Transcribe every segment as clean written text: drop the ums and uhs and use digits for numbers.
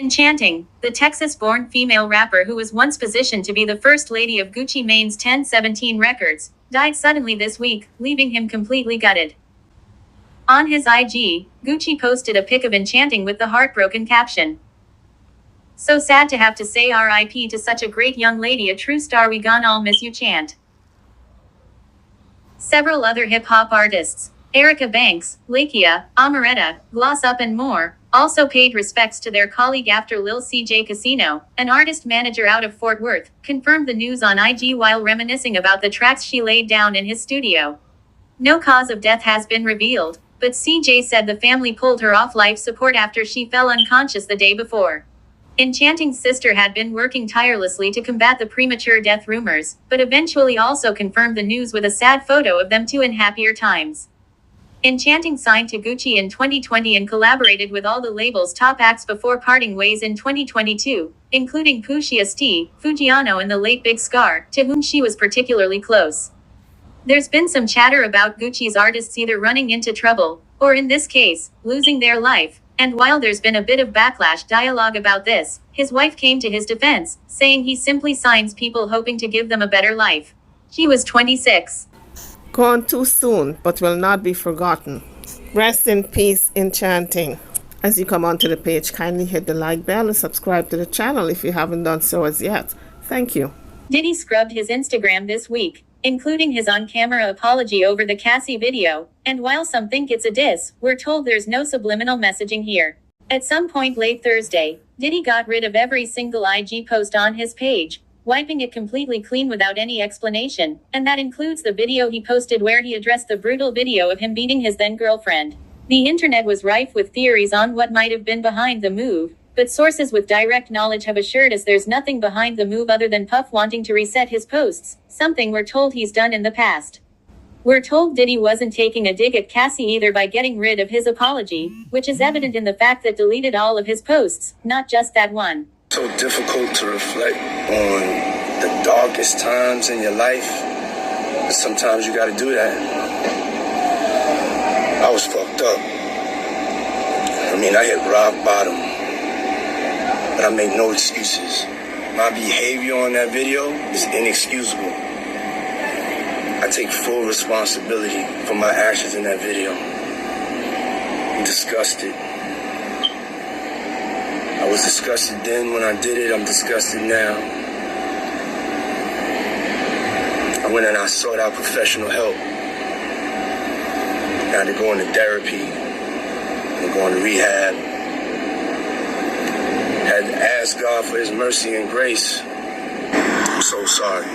Enchanting, the Texas-born female rapper who was once positioned to be the first lady of Gucci Mane's 1017 Records, died suddenly this week, leaving him completely gutted. On his IG, Gucci posted a pic of Enchanting with the heartbroken caption, "So sad to have to say RIP to such a great young lady, a true star, we gon' all miss you, chant." Several other hip-hop artists, Erica Banks, Lakia, Amaretta, Gloss Up and more, also paid respects to their colleague after Lil CJ Casino, an artist manager out of Fort Worth, confirmed the news on IG while reminiscing about the tracks she laid down in his studio. No cause of death has been revealed, but CJ said the family pulled her off life support after she fell unconscious the day before. Enchanting's sister had been working tirelessly to combat the premature death rumors, but eventually also confirmed the news with a sad photo of them two in happier times. Enchanting signed to Gucci in 2020 and collaborated with all the label's top acts before parting ways in 2022, including Pusha T, Fujiano and the late Big Scar, to whom she was particularly close. There's been some chatter about Gucci's artists either running into trouble, or in this case, losing their life, and while there's been a bit of backlash dialogue about this, his wife came to his defense, saying he simply signs people hoping to give them a better life. She was 26. Gone too soon, but will not be forgotten. Rest in peace, Enchanting. As you come onto the page, kindly hit the like bell and subscribe to the channel if you haven't done so as yet. Thank you. Diddy scrubbed his Instagram this week, including his on-camera apology over the Cassie video, and while some think it's a diss, we're told there's no subliminal messaging here. At some point late Thursday, Diddy got rid of every single IG post on his page, wiping it completely clean without any explanation, and that includes the video he posted where he addressed the brutal video of him beating his then-girlfriend. The internet was rife with theories on what might have been behind the move, but sources with direct knowledge have assured us there's nothing behind the move other than Puff wanting to reset his posts, something we're told he's done in the past. We're told Diddy wasn't taking a dig at Cassie either by getting rid of his apology, which is evident in the fact that deleted all of his posts, not just that one. So difficult to reflect on the darkest times in your life, but sometimes you gotta do that. I was fucked up. I hit rock bottom, but I made no excuses. My behavior on that video is inexcusable. I take full responsibility for my actions in that video. I'm disgusted. I was disgusted then when I did it. I'm disgusted now. I went and I sought out professional help. I had to go into therapy and go into rehab. Had to ask God for his mercy and grace. I'm so sorry.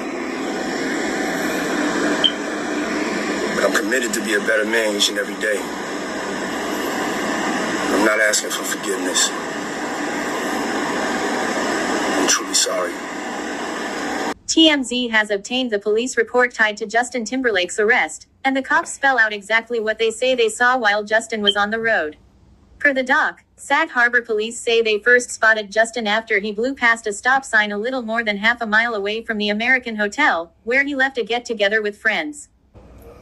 But I'm committed to be a better man each and every day. I'm not asking for forgiveness. I'm truly sorry. TMZ has obtained the police report tied to Justin Timberlake's arrest, and the cops spell out exactly what they say they saw while Justin was on the road. Per the doc, Sag Harbor police say they first spotted Justin after he blew past a stop sign a little more than half a mile away from the American Hotel, where he left a get-together with friends.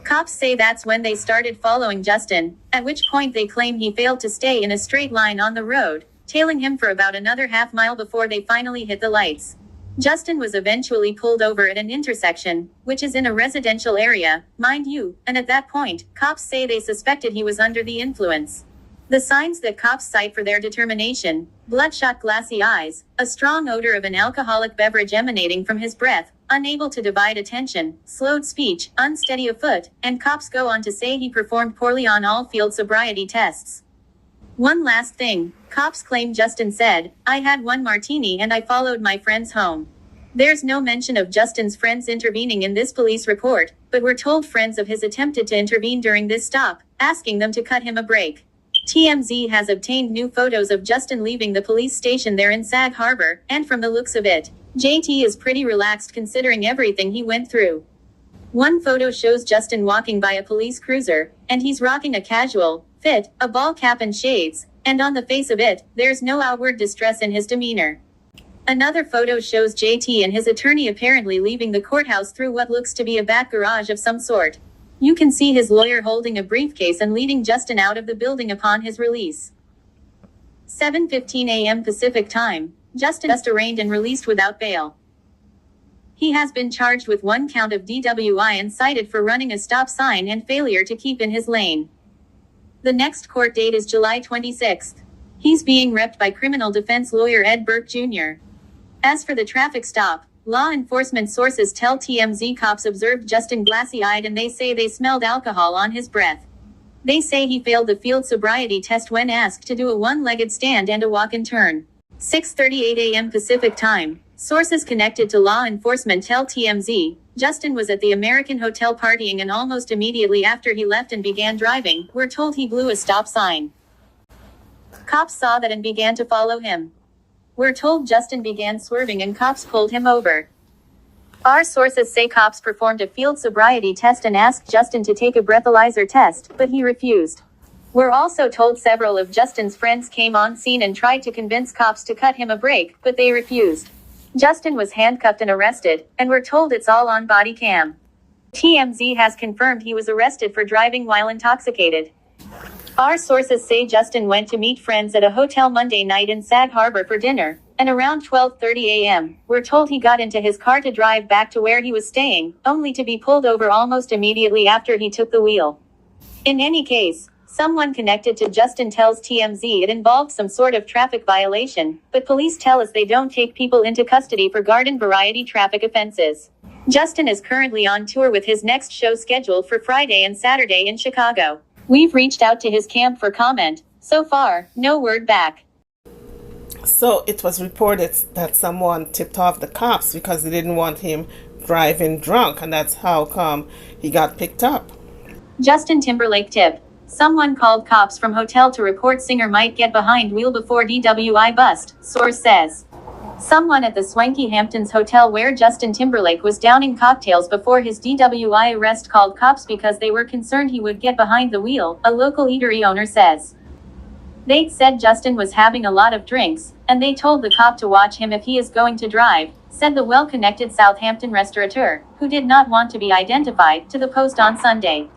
Cops say that's when they started following Justin, at which point they claim he failed to stay in a straight line on the road, tailing him for about another half-mile before they finally hit the lights. Justin was eventually pulled over at an intersection, which is in a residential area, mind you, and at that point, cops say they suspected he was under the influence. The signs that cops cite for their determination: bloodshot glassy eyes, a strong odor of an alcoholic beverage emanating from his breath, unable to divide attention, slowed speech, unsteady of foot, and cops go on to say he performed poorly on all field sobriety tests. One last thing, cops claim Justin said, "I had one martini and I followed my friends home." There's no mention of Justin's friends intervening in this police report, but we're told friends of his attempted to intervene during this stop, asking them to cut him a break. TMZ has obtained new photos of Justin leaving the police station there in Sag Harbor, and from the looks of it, JT is pretty relaxed considering everything he went through. One photo shows Justin walking by a police cruiser, and he's rocking a casual fit, a ball cap and shades, and on the face of it, there's no outward distress in his demeanor. Another photo shows JT and his attorney apparently leaving the courthouse through what looks to be a back garage of some sort. You can see his lawyer holding a briefcase and leading Justin out of the building upon his release. 7:15 a.m. Pacific Time, Justin was arraigned and released without bail. He has been charged with 1 count of DWI and cited for running a stop sign and failure to keep in his lane. The next court date is July 26th. He's being repped by criminal defense lawyer Ed Burke Jr. As for the traffic stop, law enforcement sources tell TMZ cops observed Justin glassy-eyed and they say they smelled alcohol on his breath. They say he failed the field sobriety test when asked to do a one-legged stand and a walk and turn. 6:38 a.m. Pacific Time. Sources connected to law enforcement tell TMZ, Justin was at the American Hotel partying and almost immediately after he left and began driving, we're told he blew a stop sign. Cops saw that and began to follow him. We're told Justin began swerving and cops pulled him over. Our sources say cops performed a field sobriety test and asked Justin to take a breathalyzer test, but he refused. We're also told several of Justin's friends came on scene and tried to convince cops to cut him a break, but they refused. Justin was handcuffed and arrested, and we're told it's all on body cam. TMZ has confirmed he was arrested for driving while intoxicated. Our sources say Justin went to meet friends at a hotel Monday night in Sag Harbor for dinner, and around 12:30 a.m., we're told he got into his car to drive back to where he was staying, only to be pulled over almost immediately after he took the wheel. In any case, someone connected to Justin tells TMZ it involved some sort of traffic violation, but police tell us they don't take people into custody for garden variety traffic offenses. Justin is currently on tour with his next show scheduled for Friday and Saturday in Chicago. We've reached out to his camp for comment. So far, no word back. So it was reported that someone tipped off the cops because they didn't want him driving drunk, and that's how come he got picked up. Justin Timberlake tip. Someone called cops from hotel to report singer might get behind wheel before DWI bust, source says. Someone at the swanky Hamptons hotel where Justin Timberlake was downing cocktails before his DWI arrest called cops because they were concerned he would get behind the wheel, a local eatery owner says. They said Justin was having a lot of drinks, and they told the cop to watch him if he is going to drive, said the well-connected Southampton restaurateur, who did not want to be identified, to the Post on Sunday.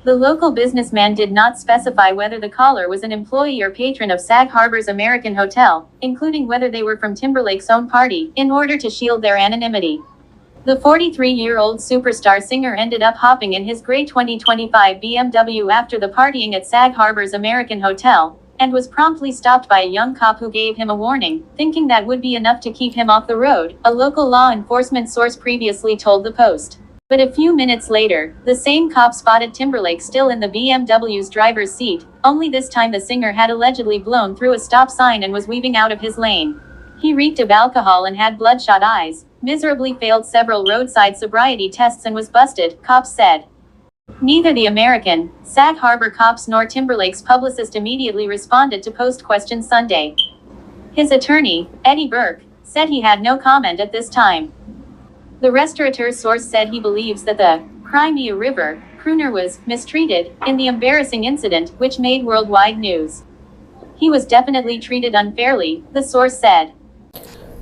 The local businessman did not specify whether the caller was an employee or patron of Sag Harbor's American Hotel, including whether they were from Timberlake's own party, in order to shield their anonymity. The 43-year-old superstar singer ended up hopping in his gray 2025 BMW after the partying at Sag Harbor's American Hotel, and was promptly stopped by a young cop who gave him a warning, thinking that would be enough to keep him off the road, a local law enforcement source previously told the Post. But a few minutes later, the same cop spotted Timberlake still in the BMW's driver's seat, only this time the singer had allegedly blown through a stop sign and was weaving out of his lane. He reeked of alcohol and had bloodshot eyes, miserably failed several roadside sobriety tests and was busted, cops said. Neither the American, Sag Harbor cops nor Timberlake's publicist immediately responded to Post question Sunday. His attorney, Eddie Burke, said he had no comment at this time. The restaurateur's source said he believes that the Crimea River crooner was mistreated in the embarrassing incident, which made worldwide news. He was definitely treated unfairly, the source said.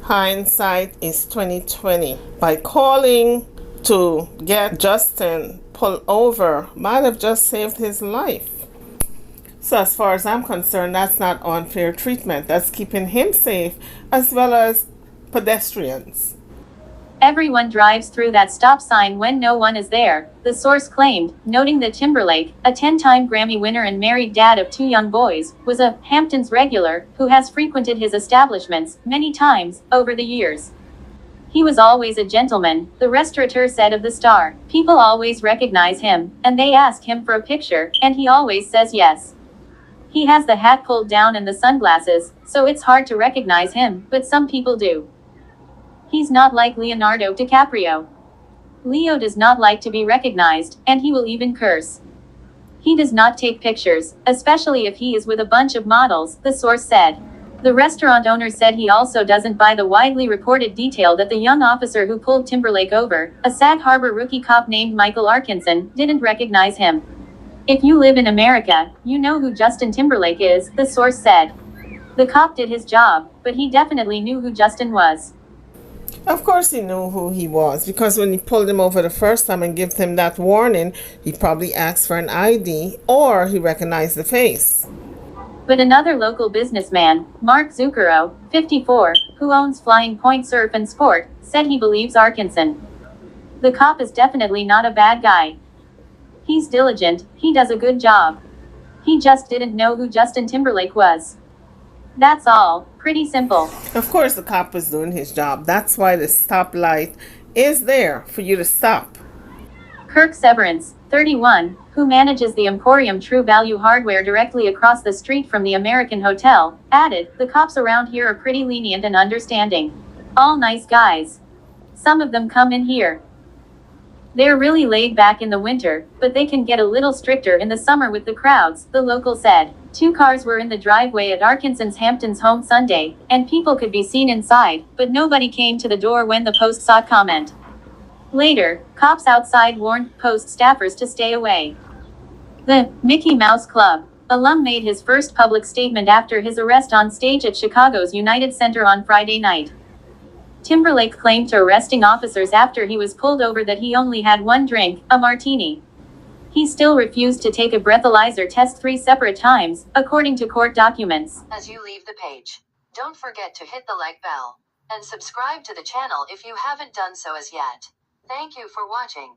Hindsight is 2020. By calling to get Justin pulled over, might have just saved his life. So as far as I'm concerned, that's not unfair treatment. That's keeping him safe as well as pedestrians. Everyone drives through that stop sign when no one is there, the source claimed, noting that Timberlake, a 10-time Grammy winner and married dad of 2 young boys, was a Hamptons regular who has frequented his establishments many times over the years. He was always a gentleman, the restaurateur said of the star. People always recognize him, and they ask him for a picture, and he always says yes. He has the hat pulled down and the sunglasses, so it's hard to recognize him, but some people do. He's not like Leonardo DiCaprio. Leo does not like to be recognized, and he will even curse. He does not take pictures, especially if he is with a bunch of models, the source said. The restaurant owner said he also doesn't buy the widely reported detail that the young officer who pulled Timberlake over, a Sag Harbor rookie cop named Michael Arkinson, didn't recognize him. If you live in America, you know who Justin Timberlake is, the source said. The cop did his job, but he definitely knew who Justin was. Of course he knew who he was, because when he pulled him over the first time and gave him that warning, he probably asked for an ID or he recognized the face. But another local businessman, Mark Zucchero, 54, who owns Flying Point Surf and Sport, said he believes Arkinson. The cop is definitely not a bad guy. He's diligent, he does a good job. He just didn't know who Justin Timberlake was. That's all. Pretty simple. Of course, the cop was doing his job. That's why the stoplight is there for you to stop. Kirk Severance, 31, who manages the Emporium True Value Hardware directly across the street from the American Hotel, added, "The cops around here are pretty lenient and understanding. All nice guys. Some of them come in here. They're really laid back in the winter, but they can get a little stricter in the summer with the crowds," the local said. 2 cars were in the driveway at Arkinson's Hamptons home Sunday, and people could be seen inside, but nobody came to the door when the Post saw comment. Later, cops outside warned Post staffers to stay away. The Mickey Mouse Club alum made his first public statement after his arrest on stage at Chicago's United Center on Friday night. Timberlake claimed to arresting officers after he was pulled over that he only had one drink, a martini. He still refused to take a breathalyzer test 3 separate times, according to court documents. As you leave the page, don't forget to hit the like bell and subscribe to the channel if you haven't done so as yet. Thank you for watching.